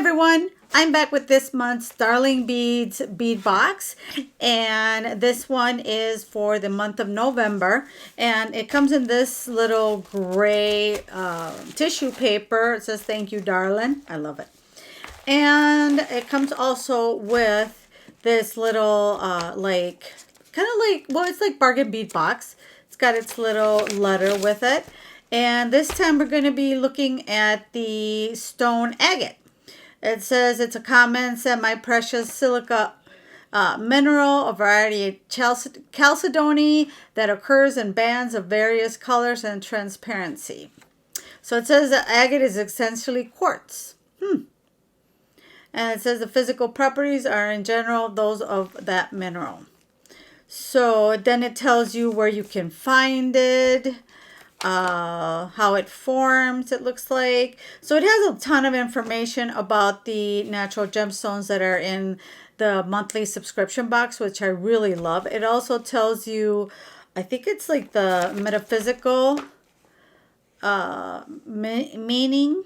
everyone, I'm back with this month's Darling Beads bead box, and this one is for the month of November, and it comes in this little gray tissue paper. It says thank you, darling. I love it. And it comes also with this little it's like bargain bead box. It's got its little letter with it. And this time we're going to be looking at the stone agate. It says it's a common semi-precious silica mineral, a variety of chalcedony that occurs in bands of various colors and transparency. So it says that agate is essentially quartz. And it says the physical properties are in general those of that mineral. So then it tells you where you can find it, how it forms, it looks like. So it has a ton of information about the natural gemstones that are in the monthly subscription box, which I really love. It also tells you, I think it's like the metaphysical meaning.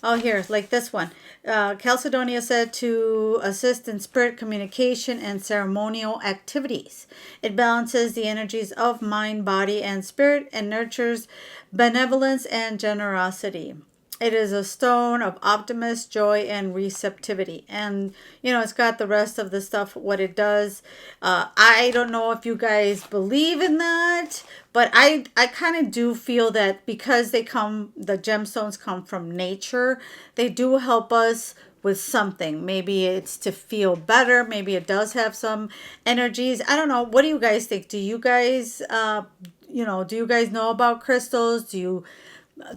Oh, here, like this one. Chalcedony is said to assist in spirit communication and ceremonial activities. It balances the energies of mind, body, and spirit and nurtures benevolence and generosity. It is a stone of optimism, joy, and receptivity. And, you know, it's got the rest of the stuff, what it does. I don't know if you guys believe in that, but I kind of do feel that because the gemstones come from nature, they do help us with something. Maybe it's to feel better. Maybe it does have some energies. I don't know. What do you guys think? Do you guys, do you guys know about crystals? Do you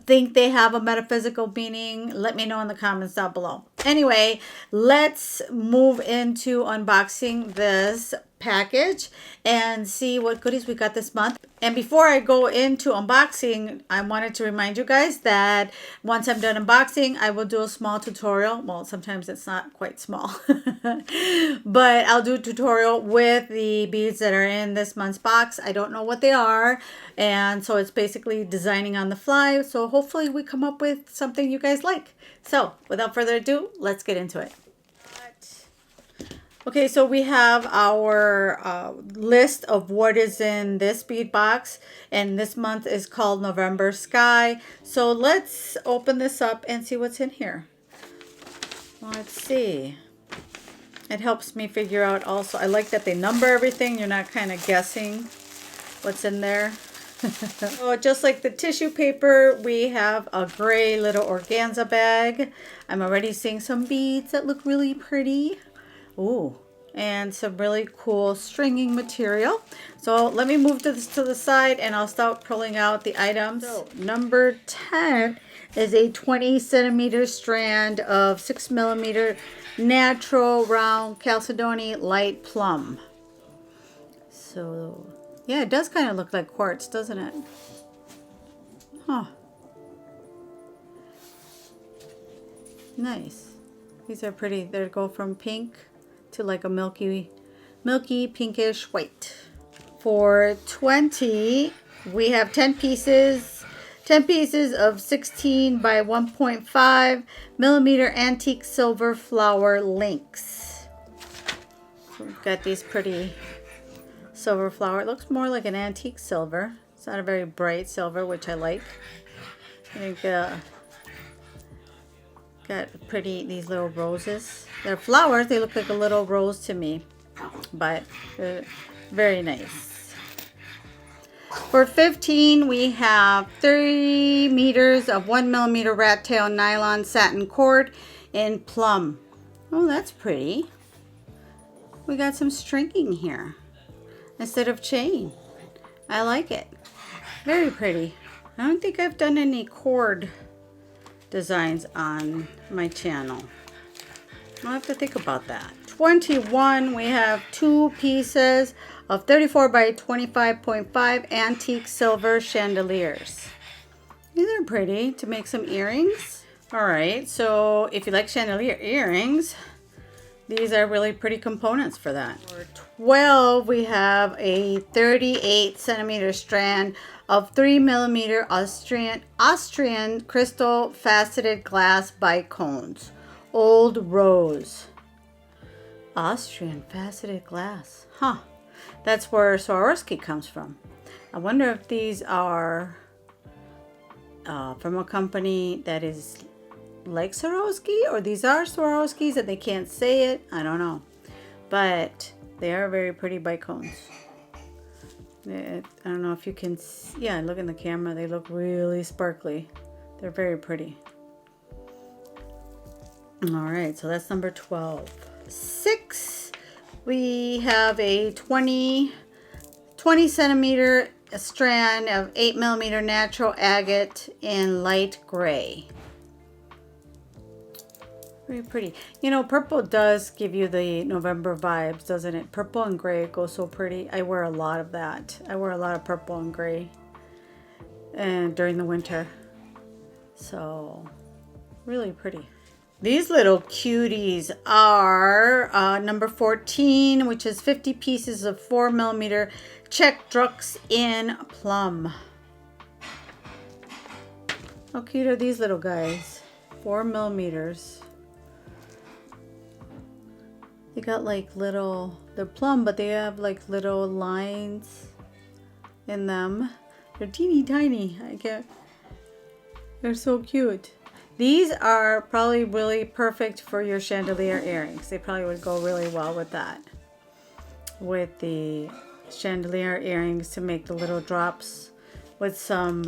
think they have a metaphysical meaning? Let me know in the comments down below. Anyway, let's move into unboxing this package and see what goodies we got this month. And before I go into unboxing, I wanted to remind you guys that once I'm done unboxing, I will do a small tutorial. Well, sometimes it's not quite small, but I'll do a tutorial with the beads that are in this month's box. I don't know what they are, and so it's basically designing on the fly. So hopefully we come up with something you guys like. So without further ado, let's get into it. Okay, so we have our list of what is in this bead box, and this month is called November Sky. So let's open this up and see what's in here. Let's see. It helps me figure out also. I like that they number everything. You're not kind of guessing what's in there. Oh, just like the tissue paper, we have a gray little organza bag. I'm already seeing some beads that look really pretty. Ooh, and some really cool stringing material. So let me move this to the side and I'll start pulling out the items. So number 10 is a 20 centimeter strand of 6 millimeter natural round chalcedony light plum. So yeah, it does kind of look like quartz, doesn't it? Huh. Nice. These are pretty. They go from pink to like a milky pinkish white. For 20, we have 10 pieces of 16 by 1.5 millimeter antique silver flower links. So we've got these pretty silver flower. It looks more like an antique silver. It's not a very bright silver, which I like. I think got these little roses. They're flowers. They look like a little rose to me, but they're very nice. For 15, we have 30 meters of 1 millimeter rat tail nylon satin cord in plum. Oh, that's pretty. We got some stringing here instead of chain. I like it. Very pretty. I don't think I've done any cord designs on my channel. I'll have to think about that. 21, we have 2 pieces of 34 by 25.5 antique silver chandeliers. These are pretty to make some earrings. All right, so if you like chandelier earrings, these are really pretty components for that. For 12, we have a 38 centimeter strand of 3 millimeter Austrian crystal faceted glass bicones. Old Rose. Austrian faceted glass. Huh. That's where Swarovski comes from. I wonder if these are from a company that is like Swarovski, or these are Swarovskis and they can't say it. I don't know. But they are very pretty bicones. I don't know if you can see. Yeah, look in the camera. They look really sparkly. They're very pretty. All right, so that's number 12. 6, we have a 20 centimeter strand of 8 millimeter natural agate in light gray. Very pretty. You know, purple does give you the November vibes, doesn't it? Purple and gray go so pretty. I wear a lot of that. I wear a lot of purple and gray and during the winter. So, really pretty. These little cuties are number 14, which is 50 pieces of 4 millimeter Czech Drux in plum. How cute are these little guys? 4 millimeters. They got like little, they're plum, but they have like little lines in them. They're teeny tiny. They're so cute. These are probably really perfect for your chandelier earrings. They probably would go really well with that. With the chandelier earrings, to make the little drops with some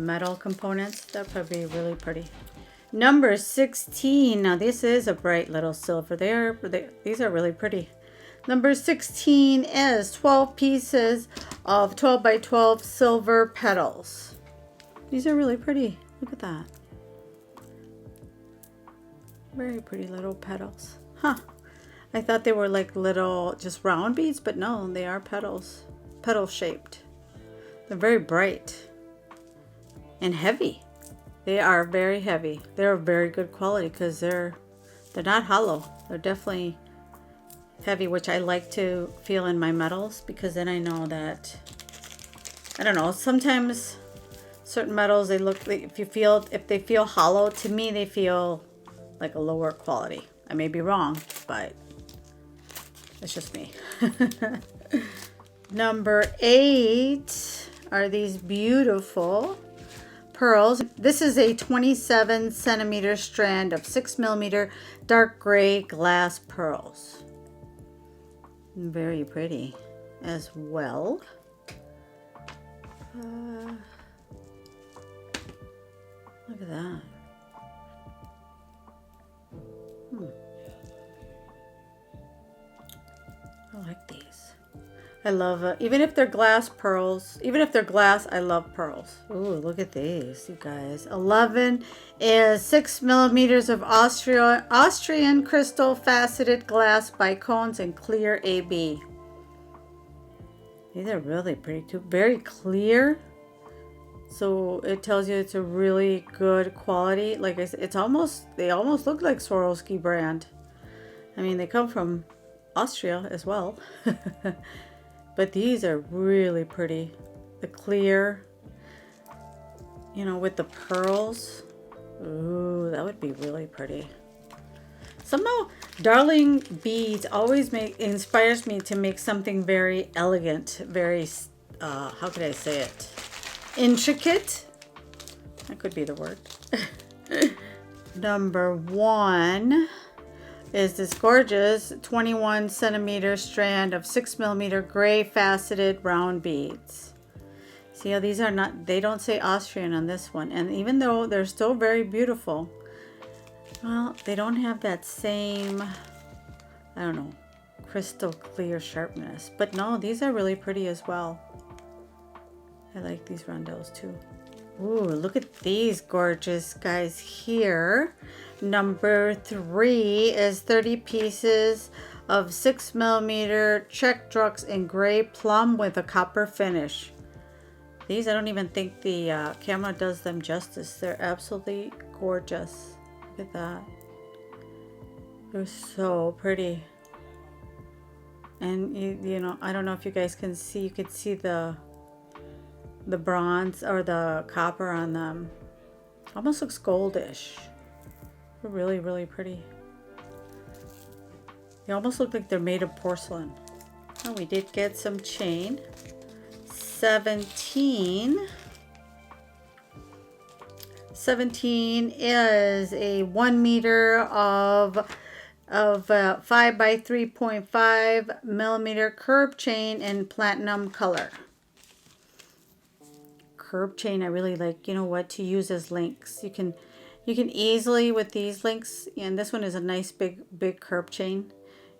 metal components. That'd probably be really pretty. Number 16. Now this is a bright little silver. These are really pretty. Number 16 is 12 pieces of 12 by 12 silver petals. These are really pretty. Look at that. Very pretty little petals. Huh. I thought they were like little just round beads, but no, they are petals. Petal shaped. They're very bright and heavy. They are very heavy. They're very good quality because they're not hollow. They're definitely heavy, which I like to feel in my metals, because then I know that, I don't know, sometimes certain metals, they look like, if they feel hollow, to me they feel like a lower quality. I may be wrong, but it's just me. Number 8 are these beautiful pearls. This is a 27 centimeter strand of 6 millimeter dark gray glass pearls. Very pretty as well. Look at that. I like these. I love even if they're glass pearls, even if they're glass, I love pearls. Ooh, look at these, you guys. 11 is 6 millimeters of Austrian crystal faceted glass bicones in clear AB. These are really pretty too. Very clear. So it tells you it's a really good quality. Like I said, they almost look like Swarovski brand. I mean, they come from Austria as well. But these are really pretty. The clear, you know, with the pearls. Ooh, that would be really pretty. Somehow, Darling Beads always inspires me to make something very elegant, very, how could I say it? Intricate. That could be the word. Number 1 is this gorgeous 21 centimeter strand of 6 millimeter gray faceted round beads. See how these are not, they don't say Austrian on this one. And even though they're still very beautiful, well, they don't have that same, I don't know, crystal clear sharpness. But no, these are really pretty as well. I like these rondelles too. Ooh, look at these gorgeous guys here. Number 3 is 30 pieces of 6 millimeter Czech Drux in gray plum with a copper finish. These, I don't even think the camera does them justice. They're absolutely gorgeous. Look at that. They're so pretty. And you know, I don't know if you guys can see, you could see the bronze or the copper on them. Almost looks goldish. They're really, really pretty. They almost look like they're made of porcelain. Oh, we did get some chain. 17. 17 is a 1 meter of 5 by 3.5 millimeter curb chain in platinum color. Curb chain, I really like, you know what, to use as links. You can easily with these links, and this one is a nice big curb chain.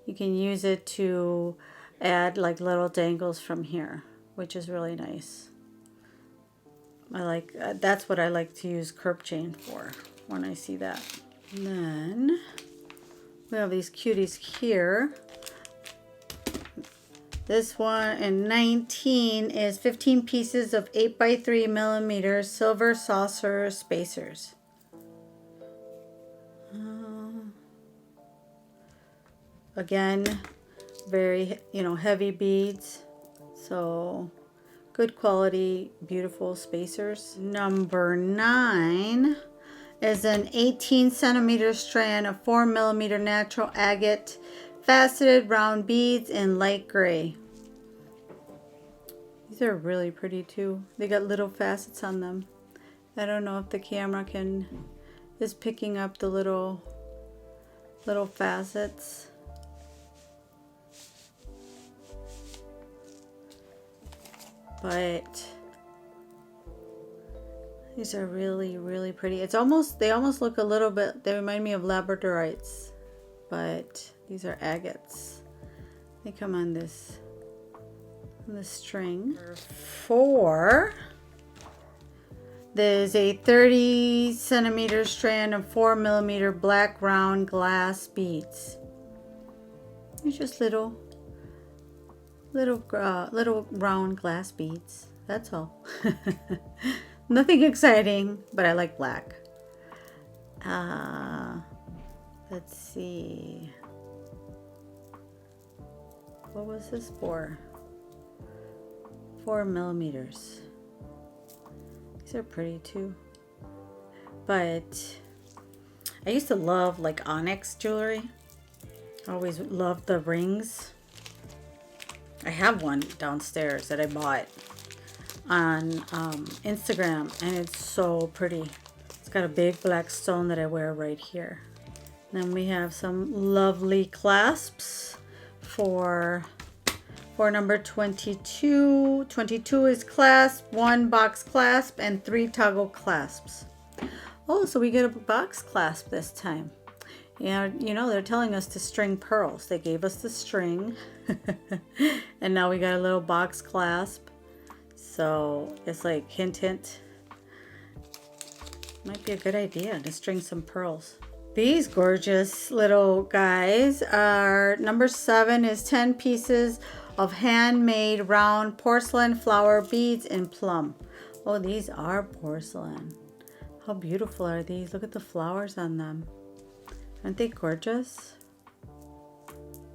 You can use it to add like little dangles from here, which is really nice. I like that's what I like to use curb chain for when I see that. And then we have these cuties here. This one in 19 is 15 pieces of 8 by 3 millimeter silver saucer spacers. Again, very, heavy beads. So good quality, beautiful spacers. Number 9 is an 18 centimeter strand of 4 millimeter natural agate faceted round beads in light gray. These are really pretty too. They got little facets on them. I don't know if the camera is picking up the little facets. But these are really, really pretty. They almost look a little bit, they remind me of labradorites, but these are agates. They come on this string. 4, there's a 30 centimeter strand of 4 millimeter black round glass beads. They're just little round glass beads. That's all. Nothing exciting, but I like black. Let's see. What was this for? 4 millimeters. These are pretty too. But I used to love like onyx jewelry. I always loved the rings. I have one downstairs that I bought on Instagram, and it's so pretty. It's got a big black stone that I wear right here. Then we have some lovely clasps for number 22. 22 is clasp, 1 box clasp, and 3 toggle clasps. Oh, so we get a box clasp this time. Yeah, they're telling us to string pearls. They gave us the string. And now we got a little box clasp. So it's like hint, hint. Might be a good idea to string some pearls. These gorgeous little guys are, number 7 is 10 pieces of handmade round porcelain flower beads in plum. Oh, these are porcelain. How beautiful are these? Look at the flowers on them. Aren't they gorgeous?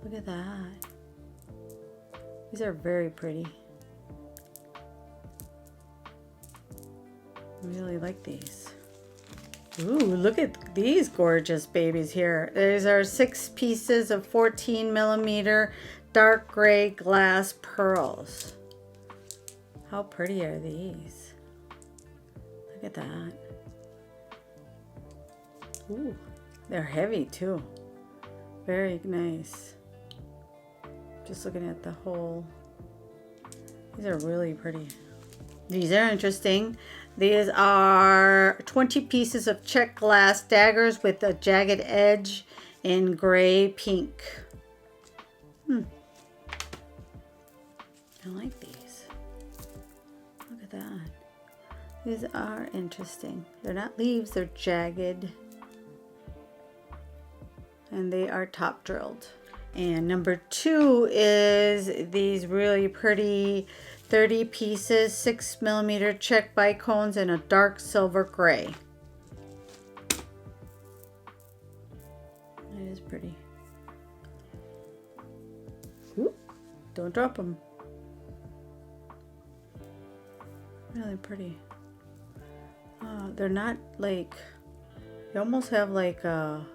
Look at that. These are very pretty. I really like these. Ooh, look at these gorgeous babies here. These are 6 pieces of 14 millimeter dark gray glass pearls. How pretty are these? Look at that. Ooh, they're heavy too. Very nice. Just looking at the whole. These are really pretty. These are interesting. These are 20 pieces of check glass daggers with a jagged edge in gray pink. I like these. Look at that. These are interesting. They're not leaves, they're jagged. And they are top drilled. And number 2 is these really pretty 30 pieces, 6 millimeter check bicones in a dark silver gray. It is pretty. Ooh, don't drop them. Really pretty. They're not like, they almost have like a,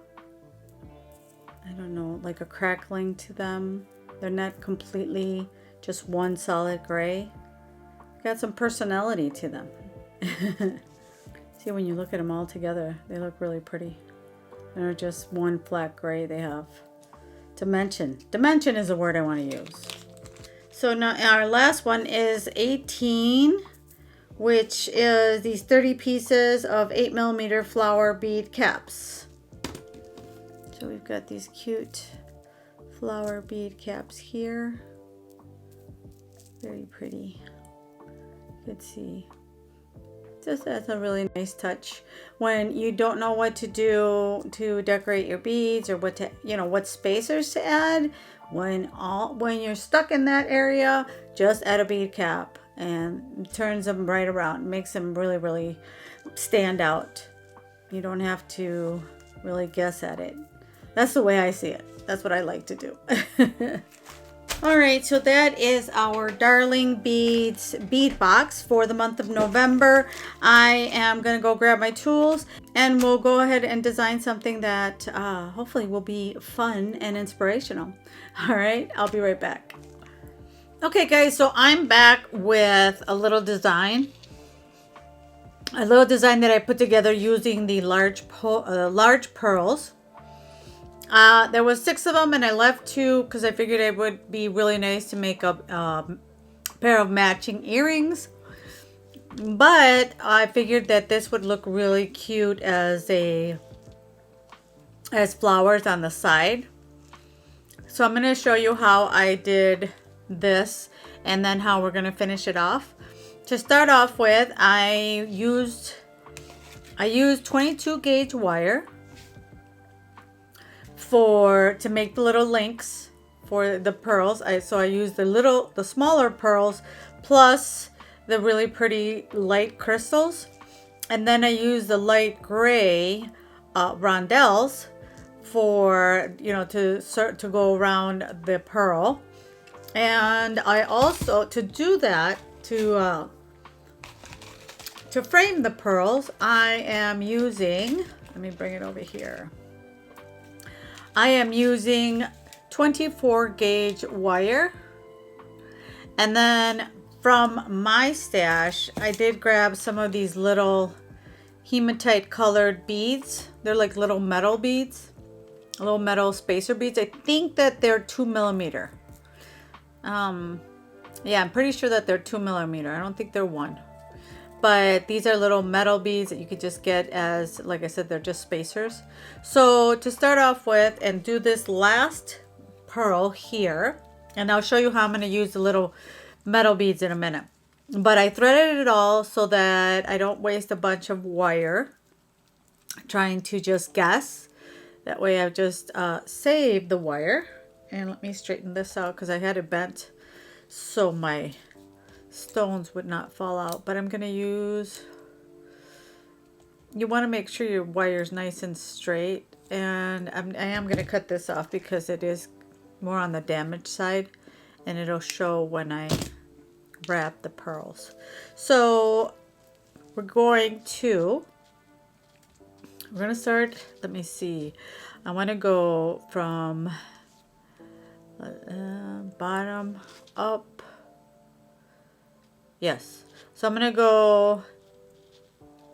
I don't know, like a crackling to them. They're not completely just one solid gray. Got some personality to them. See, when you look at them all together, they look really pretty. They're just one flat gray. They have dimension. Dimension is the word I want to use. So now our last one is 18, which is these 30 pieces of 8mm flower bead caps. So we've got these cute flower bead caps here. Very pretty. You can see. Just that's a really nice touch when you don't know what to do to decorate your beads or what to, you know, what spacers to add. When you're stuck in that area, just add a bead cap and turns them right around. Makes them really, really stand out. You don't have to really guess at it. That's the way I see it. That's what I like to do. All right, so that is our Darling Beads bead box for the month of November. I am going to go grab my tools and we'll go ahead and design something that hopefully will be fun and inspirational. All right, I'll be right back. Okay, guys, so I'm back with a little design. A little design that I put together using the large pearls. There was 6 of them and I left 2 because I figured it would be really nice to make a pair of matching earrings. But I figured that this would look really cute as flowers on the side. So I'm going to show you how I did this and then how we're going to finish it off. To start off with, I used 22 gauge wire to make the little links for the pearls. So I used the smaller pearls plus the really pretty light crystals, and then I used the light gray rondelles for, you know, to go around the pearl. And I also, to do that, to frame the pearls, I am using, let me bring it over here. I am using 24 gauge wire. And then from my stash, I did grab some of these little hematite colored beads. They're like little metal beads, little metal spacer beads. I think that they're 2mm. Yeah, I'm pretty sure that they're 2mm. I don't think they're 1. But these are little metal beads that you could just get as, like I said, they're just spacers. So to start off with and do this last pearl here, and I'll show you how I'm going to use the little metal beads in a minute. But I threaded it all so that I don't waste a bunch of wire trying to just guess. That way I've just saved the wire. And let me straighten this out because I had it bent so my stones would not fall out. But I'm going to use, you want to make sure your wire is nice and straight. And I am going to cut this off because it is more on the damaged side. And it'll show when I wrap the pearls. So we're going to start, let me see. I want to go from bottom up. Yes. So I'm going to go,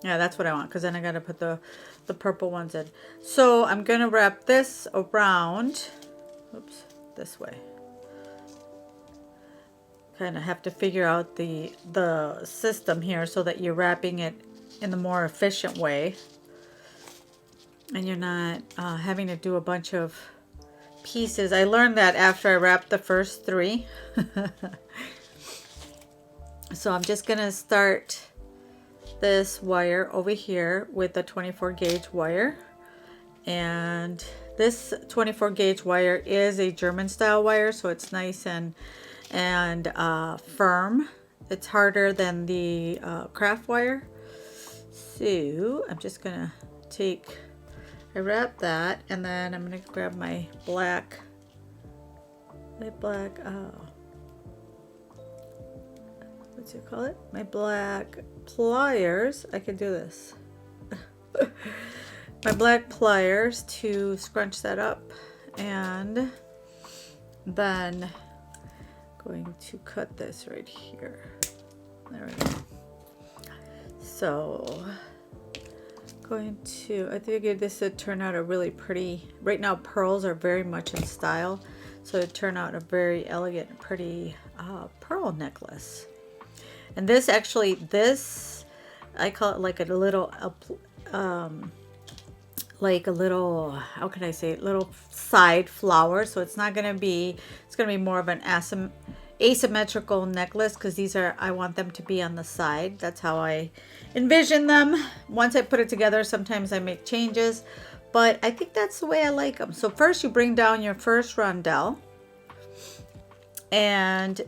yeah, that's what I want, because then I got to put the purple ones in. So I'm going to wrap this around, oops, this way. Kind of have to figure out the system here so that you're wrapping it in the more efficient way. And you're not having to do a bunch of pieces. I learned that after I wrapped the first 3. So I'm just going to start this wire over here with the 24 gauge wire. And this 24 gauge wire is a German style wire, so it's nice and firm. It's harder than the craft wire. So I'm just going to take, I wrap that, and then I'm going to grab my black, what's it call it? My black pliers. I can do this. My black pliers to scrunch that up And then going to cut this right here. There we go. So I figured this would turn out a really pretty, right now pearls are very much in style, so it'd turn out a very elegant and pretty pearl necklace. And this actually, I call it like a little how can I say it, little side flower. So it's not going to be, it's going to be more of an asymmetrical necklace, because these are, I want them to be on the side. That's how I envision them. Once I put it together, sometimes I make changes, but I think that's the way I like them. So first you bring down your first rondelle, and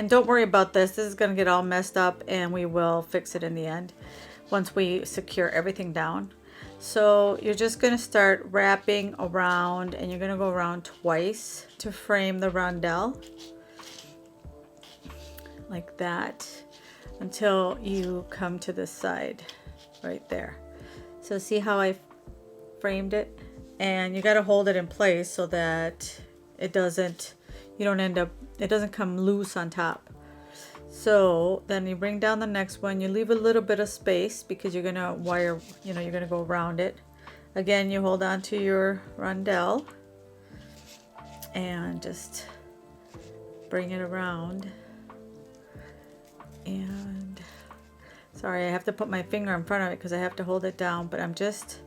don't worry about this is going to get all messed up, and we will fix it in the end once we secure everything down. So you're just going to start wrapping around, and you're going to go around twice to frame the rondelle like that until you come to this side right there. So see how I framed it? And you got to hold it in place so that it doesn't come loose on top. So then you bring down the next one, you leave a little bit of space because you're gonna wire, you're gonna go around it. Again, you hold on to your rondelle and just bring it around. And sorry, I have to put my finger in front of it because I have to hold it down, but I'm just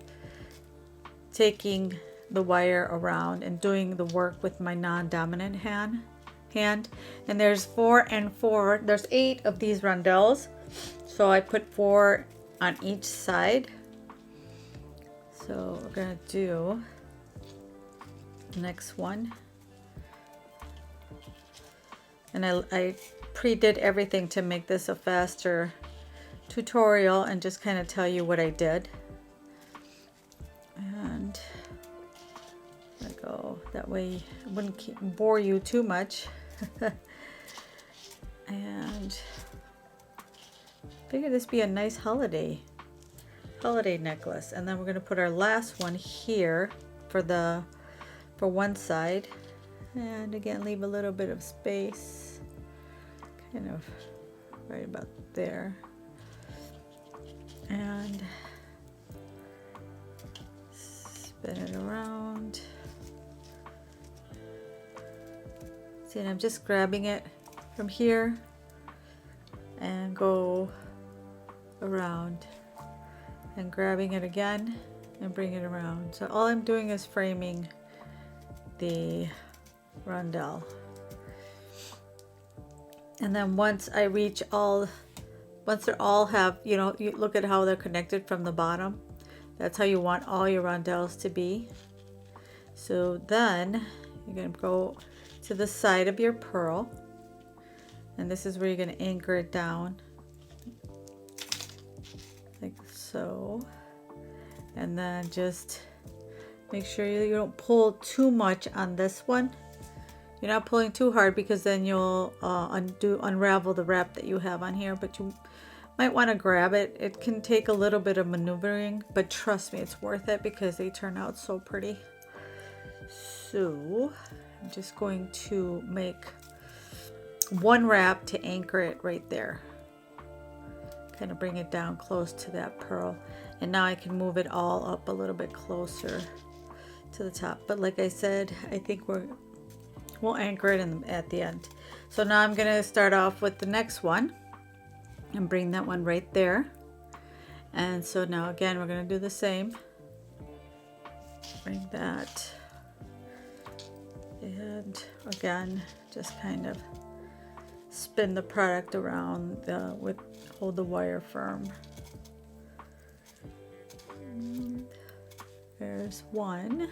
taking the wire around and doing the work with my non-dominant hand. And there's 4 and 4, there's 8 of these rondelles, so I put 4 on each side. So we're gonna do the next one, and I pre-did everything to make this a faster tutorial and just kind of tell you what I did. And I go that way I wouldn't bore you too much. And figure this be a nice holiday necklace. And then we're going to put our last one here for one side, and again leave a little bit of space, kind of right about there, and spin it around. See, and I'm just grabbing it from here and go around and grabbing it again and bring it around. So all I'm doing is framing the rondelle. And then once I reach once they all have, you look at how they're connected from the bottom. That's how you want all your rondelles to be. So then you're going to go to the side of your pearl, and this is where you're going to anchor it down like so, and then just make sure you don't pull too much on this one. You're not pulling too hard because then you'll unravel the wrap that you have on here, but you might want to grab it. It can take a little bit of maneuvering, but trust me, it's worth it because they turn out so pretty. So I'm just going to make one wrap to anchor it right there. Kind of bring it down close to that pearl. And now I can move it all up a little bit closer to the top. But like I said, I think we'll anchor it at the end. So now I'm going to start off with the next one and bring that one right there. And so now again, we're going to do the same. Bring that. And again, just kind of spin the product around hold the wire firm. And there's one.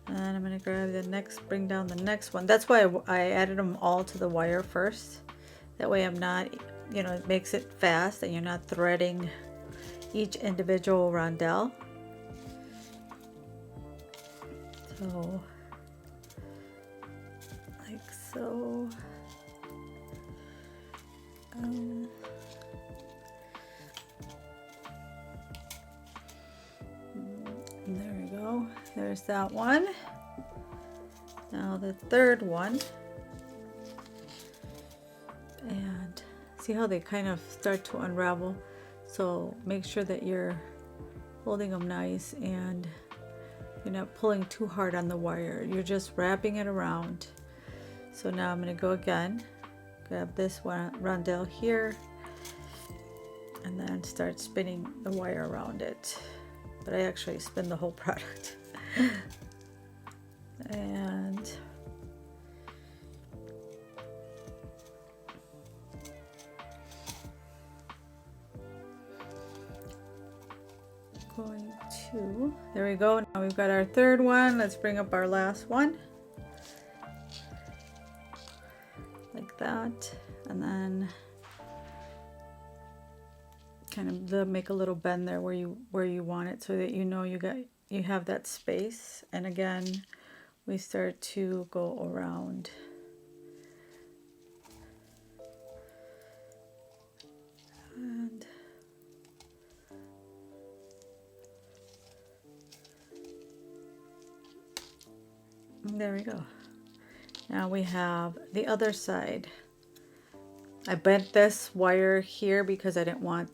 And I'm going to grab the next, bring down the next one. That's why I added them all to the wire first. That way I'm not, it makes it fast and you're not threading each individual rondelle. So so there we go. there's that one. Now the third one. And see how they kind of start to unravel? So make sure that you're holding them nice and you're not pulling too hard on the wire. You're just wrapping it around. So now I'm going to go again. Grab this one rondelle here and then start spinning the wire around it. But I actually spin the whole product. And going to, there we go. Now we've got our third one. Let's bring up our last one. Like that. And then kind of make a little bend there where you want it so that you know you have that space. And again, we start to go around. And there we go. Now we have the other side. I bent this wire here because I didn't want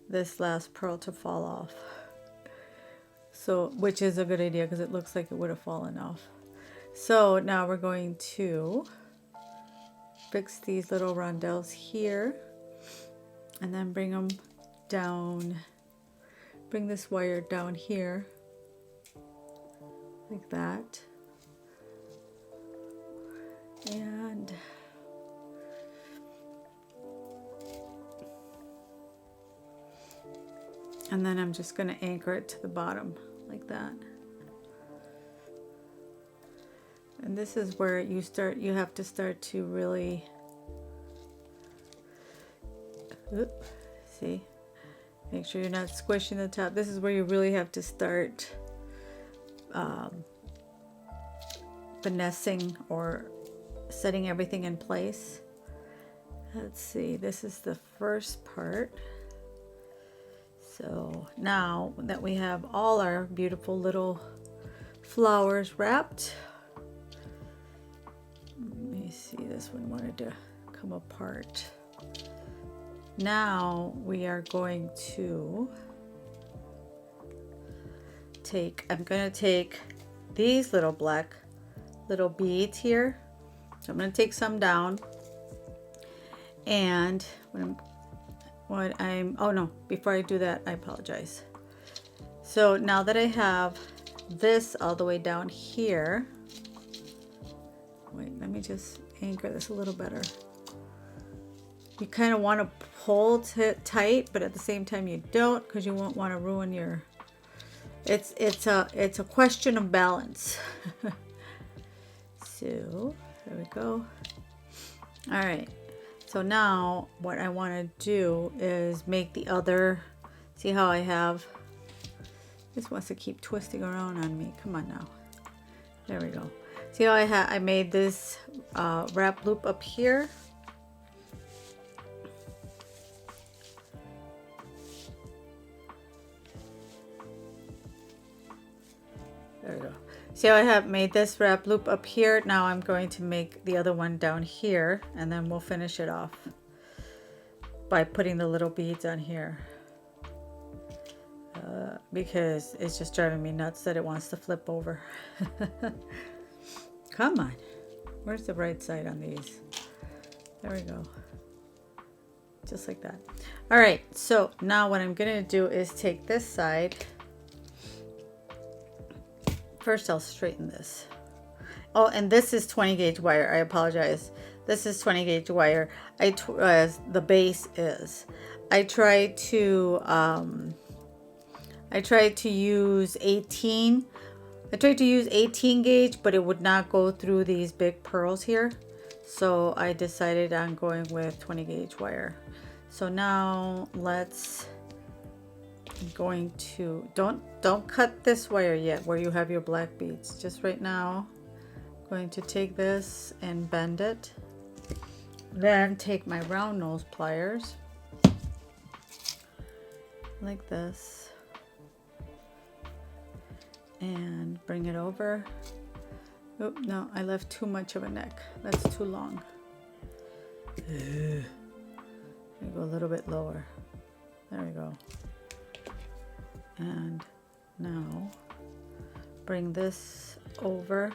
this last pearl to fall off. So, which is a good idea because it looks like it would have fallen off. So now we're going to fix these little rondelles here and then bring them down, bring this wire down here like that. And then I'm just going to anchor it to the bottom like that. And this is where you have to start to really, see, make sure you're not squishing the top. This is where you really have to start finessing or setting everything in place. Let's see, this is the first part. So now that we have all our beautiful little flowers wrapped, let me see, this one wanted to come apart. Now we are going to I'm going to take these little black little beads here. So I'm going to take some down, and oh no, before I do that, I apologize. So now that I have this all the way down here, wait, let me just anchor this a little better. You kind of want to hold it tight, but at the same time you don't, because you won't want to ruin your, it's a question of balance. So there we go. All right. So now what I want to do is make the other, see how I have, this wants to keep twisting around on me. Come on now. There we go. See how I made this wrap loop up here. There we go. See how I have made this wrap loop up here? Now I'm going to make the other one down here, and then we'll finish it off by putting the little beads on here. Because it's just driving me nuts that it wants to flip over. Come on. Where's the right side on these? There we go. Just like that. All right, so now what I'm going to do is take this side. First, I'll straighten this. Oh, and this is 20 gauge wire. I apologize. This is 20 gauge wire. The base is. I tried to use 18. I tried to use 18 gauge, but it would not go through these big pearls here. So I decided on going with 20 gauge wire. So now I'm going to, don't cut this wire yet where you have your black beads. Just right now, I'm going to take this and bend it. Then take my round nose pliers, like this, and bring it over. Oh, no, I left too much of a neck. That's too long. I go a little bit lower. There we go. And now bring this over.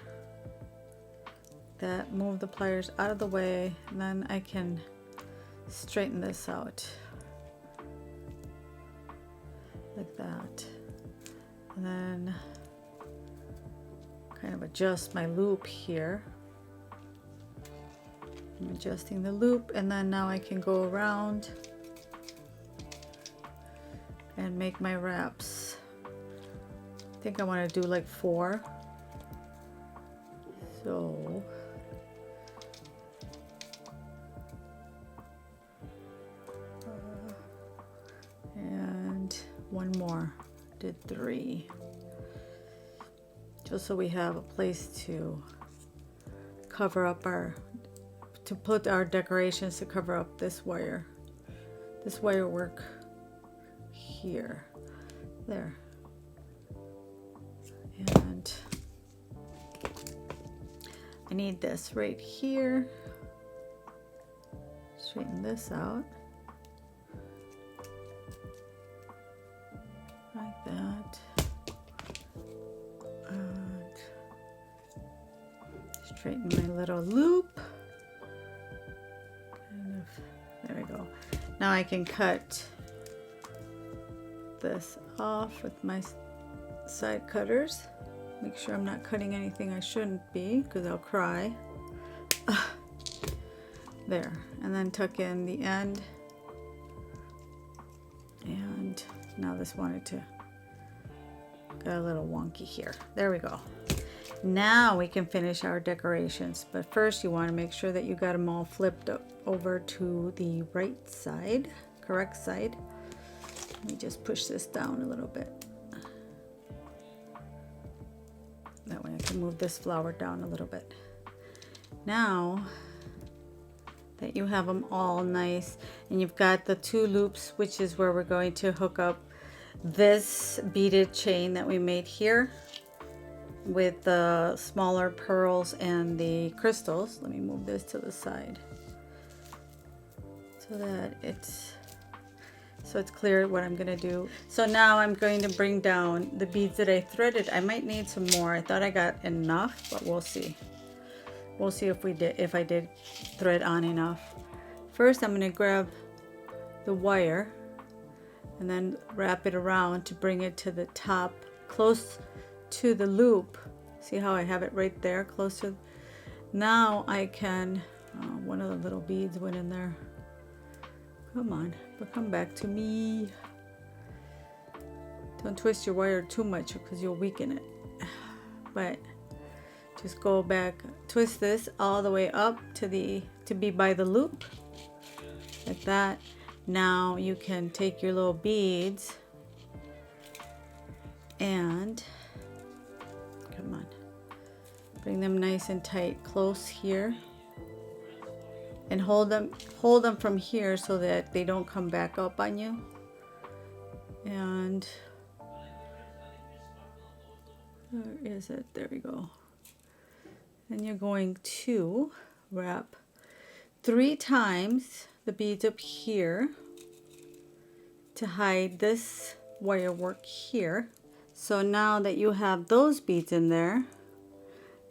That, move the pliers out of the way, and then I can straighten this out like that. And then kind of adjust my loop here. I'm adjusting the loop, and then now I can go around and make my wraps. I think I want to do like 4. So and one more. Did 3. Just so we have a place to cover up to put our decorations, to cover up this wire work here, there. And I need this right here. Straighten this out like that. And straighten my little loop. Kind of, there we go. Now I can cut this off with my side cutters. Make sure I'm not cutting anything I shouldn't be, because I'll cry. There, and then tuck in the end. And now this wanted to got a little wonky here. There we go. Now we can finish our decorations, but first you want to make sure that you got them all flipped over to the right side, correct side. Let me just push this down a little bit. That way I can move this flower down a little bit. Now that you have them all nice, and you've got the 2 loops, which is where we're going to hook up this beaded chain that we made here with the smaller pearls and the crystals. Let me move this to the side so that it's clear what I'm going to do. So now I'm going to bring down the beads that I threaded. I might need some more. I thought I got enough, but we'll see. We'll see if I did thread on enough. First, I'm going to grab the wire and then wrap it around to bring it to the top, close to the loop. See how I have it right there, close to. Now I can, one of the little beads went in there. Come on, but come back to me. Don't twist your wire too much because you'll weaken it. But just go back, twist this all the way up to be by the loop, like that. Now you can take your little beads and come on, bring them nice and tight, close here, and hold them from here so that they don't come back up on you. And where is it? There we go. And you're going to wrap 3 times the beads up here to hide this wire work here. So now that you have those beads in there,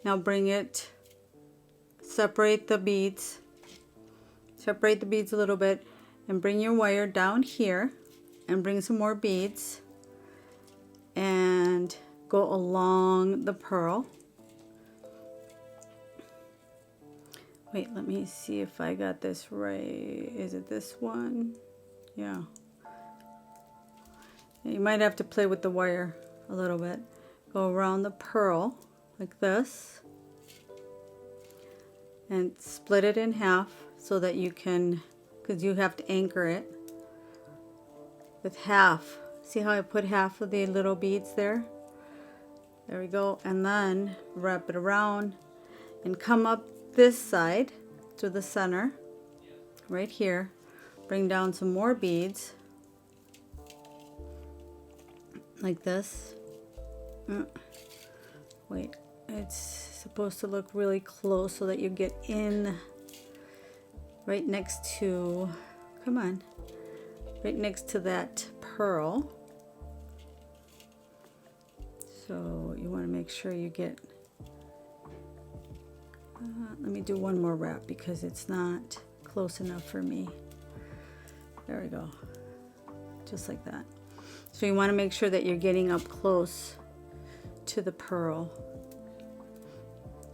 now bring it, separate the beads a little bit, and bring your wire down here and bring some more beads and go along the pearl. Wait, let me see if I got this right. Is it this one? Yeah. You might have to play with the wire a little bit. Go around the pearl like this and split it in half so that you can, because you have to anchor it with half. See how I put half of the little beads there? There we go. And then wrap it around and come up this side to the center right here. Bring down some more beads like this. Wait, it's supposed to look really close so that you get in right next to, come on, right next to that pearl. So you want to make sure you get, let me do one more wrap because it's not close enough for me. There we go, just like that. So you want to make sure that you're getting up close to the pearl.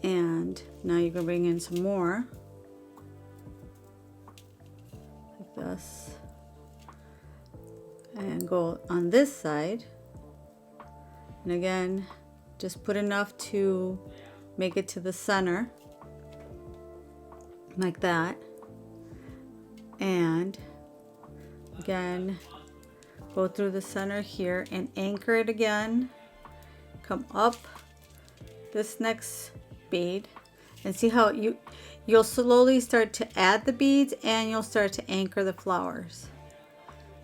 And now you can bring in some more, like this, and go on this side. And again, just put enough to make it to the center, like that. And again, go through the center here and anchor it again. Come up this next bead and see how you'll slowly start to add the beads and you'll start to anchor the flowers.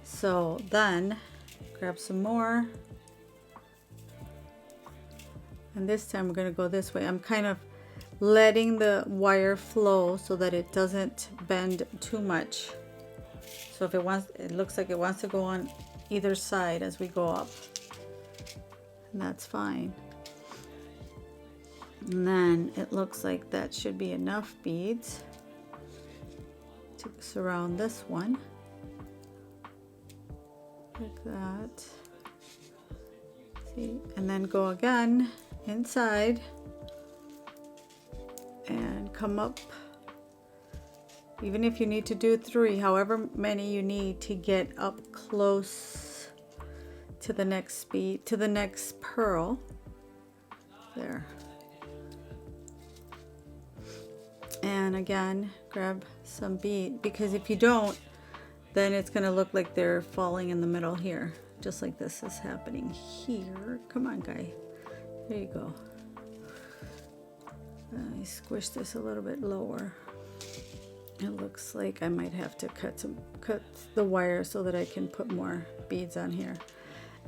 So then grab some more, and this time we're going to go this way. I'm kind of letting the wire flow so that it doesn't bend too much. So if it looks like it wants to go on either side as we go up, and that's fine. And then it looks like that should be enough beads to surround this one, like that. See, and then go again inside and come up. Even if you need to do 3, however many you need to get up close to the next bead, to the next pearl. There. And again, grab some bead, because if you don't, then it's going to look like they're falling in the middle here, just like this is happening here. Come on, guy. There you go. Let me squish this a little bit lower. It looks like I might have to cut the wire so that I can put more beads on here.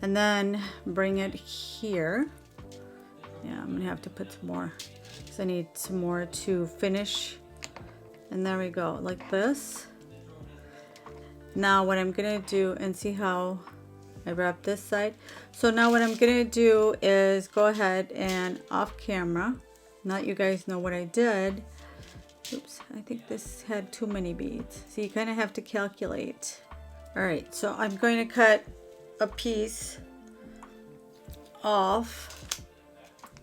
And then bring it here. Yeah, I'm gonna have to put some more because I need some more to finish. And there we go, like this. Now what I'm gonna do, and see how I wrap this side. So now what I'm gonna do is go ahead and off camera, now that you guys know what I did. Oops, I think this had too many beads. So you kind of have to calculate. All right, so I'm going to cut a piece off,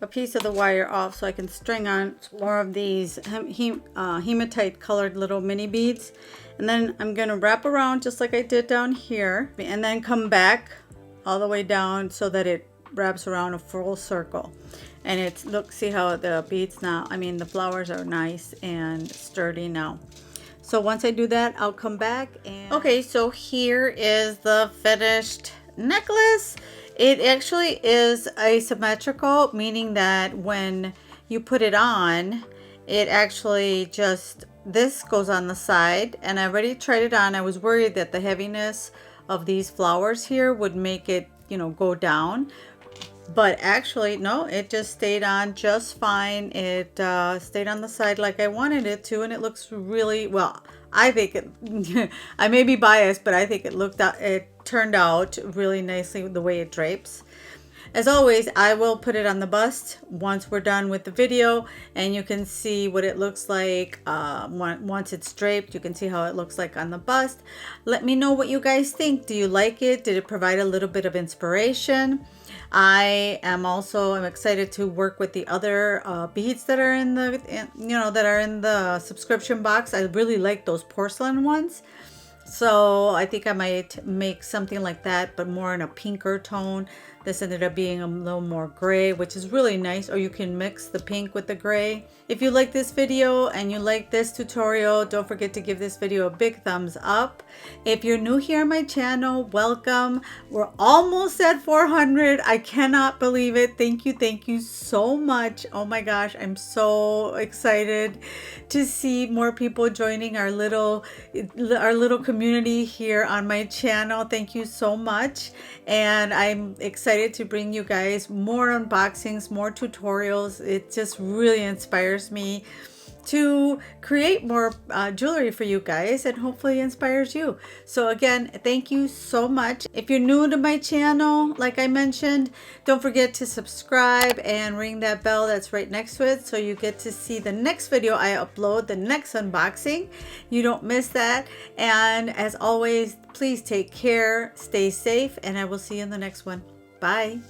a piece of the wire off, so I can string on more of these hematite colored little mini beads. And then I'm going to wrap around just like I did down here, and then come back all the way down so that it wraps around a full circle. And it's, look, see how the beads now, I mean the flowers are nice and sturdy now. So once I do that, I'll come back and... Okay, so here is the finished necklace. It actually is asymmetrical, meaning that when you put it on, it actually just, this goes on the side. And I already tried it on. I was worried that the heaviness of these flowers here would make it, you know, go down. But actually, no, it just stayed on just fine. It stayed on the side like I wanted it to, and it looks really, well, I think it, I may be biased, but I think it turned out really nicely the way it drapes. As always, I will put it on the bust once we're done with the video, and you can see what it looks like once it's draped. You can see how it looks like on the bust. Let me know what you guys think. Do you like it? Did it provide a little bit of inspiration? I'm excited to work with the other beads that are in the subscription box. I really like those porcelain ones. So I think I might make something like that, but more in a pinker tone. This ended up being a little more gray, which is really nice, or you can mix the pink with the gray. If you like this video and you like this tutorial, don't forget to give this video a big thumbs up. If you're new here on my channel, welcome. We're almost at 400. I cannot believe it. Thank you so much. Oh my gosh, I'm so excited to see more people joining our little community here on my channel. Thank you so much, and I'm excited excited to bring you guys more unboxings, more tutorials. It just really inspires me to create more jewelry for you guys, and hopefully inspires you. So again, thank you so much. If you're new to my channel, like I mentioned, don't forget to subscribe and ring that bell that's right next to it so you get to see the next video I upload, the next unboxing. You don't miss that. And as always, please take care, stay safe, and I will see you in the next one. Bye.